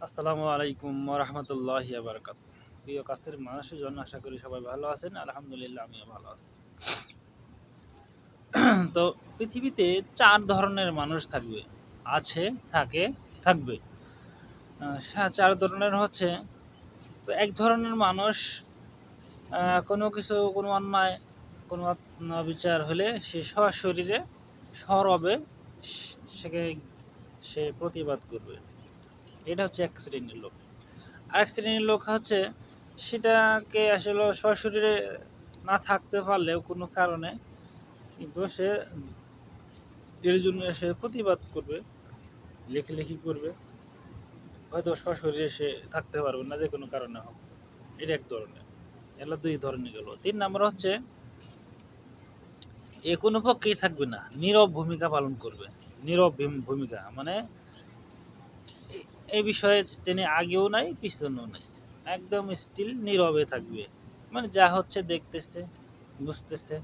আসসালামু আলাইকুম ওয়া বারাকাতুহু। প্রিয় কাছের মানুষের জন্য আশা করি সবাই ভালো আছেন। আলহামদুলিল্লাহ আমিও ভালো আছি। তো পৃথিবীতে ৪ ধরনের মানুষ থাকবে। আছে, থাকে, থাকবে। ৪ ধরনের হচ্ছে, তো এক ধরনের মানুষ কোনো কিছু, কোনো অন্যায়, কোনো অবিচার হলে সে সশরীরে সরবে সেকে সে প্রতিবাদ করবে। এটা হচ্ছে এক শ্রেণীর লোক। আরেক শ্রেণীর লোক হচ্ছে সেটাকে আসলে সশরীরে না থাকতে পারলেও কোনো কারণে কিন্তু সে এর জন্য সে প্রতিবাদ করবে, লেখালেখি করবে, হয়তো সশরীরে সে থাকতে পারবে না যে কোনো কারণে হোক। এটা এক ধরনের। এগুলো ২ ধরনের গেল। ৩ নাম্বার হচ্ছে এ কোনো পক্ষেই থাকবে না, নীরব ভূমিকা পালন করবে। নীরব ভূমিকা মানে এই বিষয়ে তিনি আগেও নাই পিছনেও নাই, একদম স্টিল নীরবে থাকবে। মানে যা হচ্ছে দেখতেছে, বুঝতেছে,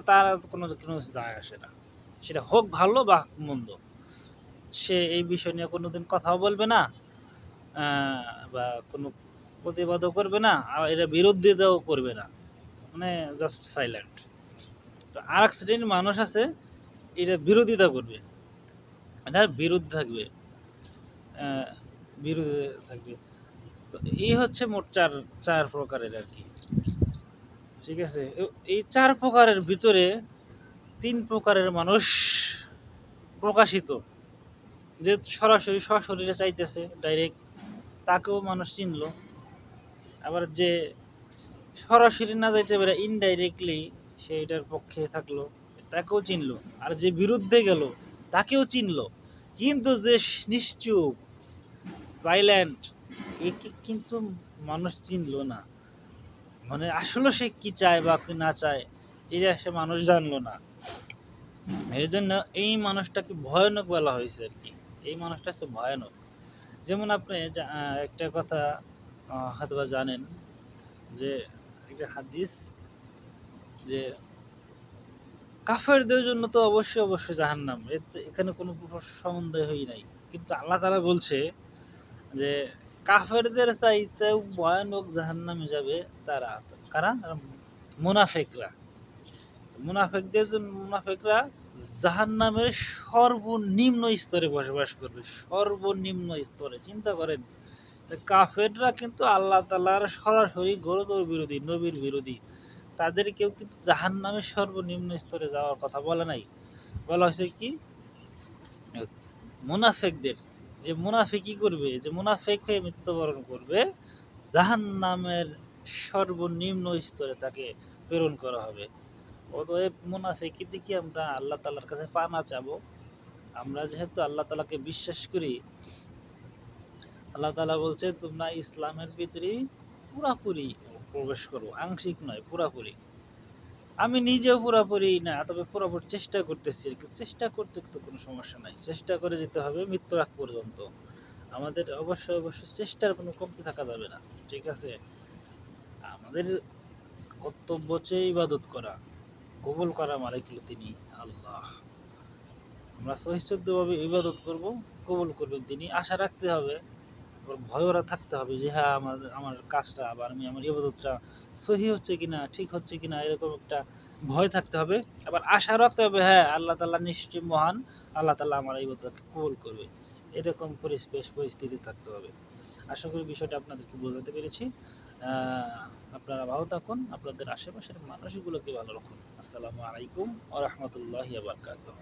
তার কোনো কোনো যায় আসে না, সেটা হোক ভালো বা মন্দ। সে এই বিষয় নিয়ে কোনোদিন কথাও বলবে না, বা কোনো প্রতিবাদও করবে না, আর এটা বিরোধিতাও করবে না, মানে জাস্ট সাইলেন্ট। তো আর এক শ্রেণীর মানুষ আছে, এটা বিরোধিতা করবে, এটার বিরুদ্ধে থাকবে, বিরোধী থাকবে। তো এই হচ্ছে মোট চার চার প্রকারের আর কি। ঠিক আছে, এই ৪ প্রকারের ভিতরে ৩ প্রকারের মানুষ প্রকাশিত, যে সরাসরি সশরীরে চাইতেছে ডাইরেক্ট, তাকেও মানুষ চিনলো। আবার যে সরাসরি না যাইতে পারে ইনডাইরেক্টলি সে এটার পক্ষে থাকলো, তাকেও চিনলো। আর যে বিরুদ্ধে গেল তাকেও চিনলো। কিন্তু যে নিশ্চুপ, সাইলেন্ট, একে কিন্তু মানুষ চিনলো না। মানে আসলে সে কি চায় বা কি না চায় এটা সে মানুষ জানলো না। এই জন্য এই মানুষটাকে ভয়ানক বলা হয়েছে আর কি। এই মানুষটা হচ্ছে ভয়ানক। যেমন আপনি একটা কথা হয়তোবা জানেন, যে একটা হাদিস, যে কাফেরদের জন্য তো অবশ্যই অবশ্যই জাহান্নাম, এখানে কোনো সন্দেহই নাই। কিন্তু আল্লাহ তাআলা বলছে যে কাফেরদের চাইতেও ভয়ানক জাহান্নামে যাবে তারা। কারা? মুনাফিকরা। মুনাফিকদের জন্য, মুনাফিকরা জাহান্নামের সর্বনিম্ন স্তরে বসবাস করবে, সর্বনিম্ন স্তরে। চিন্তা করেন, কাফেররা কিন্তু আল্লাহ তাআলার সরাসরি ঘোরতর বিরোধী, নবীর বিরোধী। তাদেরকেও কিন্তু জাহান্নামের সর্বনিম্ন স্তরে যাওয়ার কথা বলে নাই। বলা হয়েছে কি, মুনাফিকদের, যে মুনাফিকি করবে, যে মুনাফিক হয়ে মৃত্যুবরণ করবে, জাহান্নামের সর্বনিম্ন স্তরে তাকে প্রেরণ করা হবে। অতএব মুনাফিকি থেকে আমরা আল্লাহ তাআলার কাছে পানা চাবো। আমরা যেহেতু আল্লাহ তাআলাকে বিশ্বাস করি, আল্লাহ তাআলা বলছে তোমরা ইসলামের ভিতরে পুরাপুরি প্রবেশ করো, আংশিক নয়, পুরাপুরি। আমি নিজেও পুরাপুরি না, তবে পুরাপুরি চেষ্টা করতেছি আর কি। চেষ্টা করতে তো কোনো সমস্যা নাই, চেষ্টা করে যেতে হবে মৃত্যুর আগ পর্যন্ত। আমাদের অবশ্যই অবশ্যই চেষ্টার কোনো কমতি থাকা যাবে না। ঠিক আছে, আমাদের কর্তব্য হচ্ছে ইবাদত করা, কবুল করা মালিক হলো তিনি আল্লাহ। আমরা সহিষ্ণুভাবে ইবাদত করব, কবুল করবেন তিনি, আশা রাখতে হবে। ভয়ও থাকতে হবে যে হ্যাঁ আমার আমার কাজটা, আবার আমি আমার ইবাদতটা সহি হচ্ছে কিনা, ঠিক হচ্ছে কিনা, এরকম একটা ভয় থাকতে হবে। আবার আশা রাখতে হবে হ্যাঁ আল্লাহ তাআলা নিশ্চয়ই মহান, আল্লাহ তাআলা আমার ইবাদতকে কবুল করবে। এরকম পরিস্থিতি থাকতে হবে। আশা করি বিষয়টা আপনাদেরকে বোঝাতে পেরেছি। আপনারা ভালো থাকুন, আপনাদের আশেপাশের মানুষগুলোকে ভালো রাখুন। আসসালামু আলাইকুম ওয়া রাহমাতুল্লাহি ওয়া বারাকাতুহু।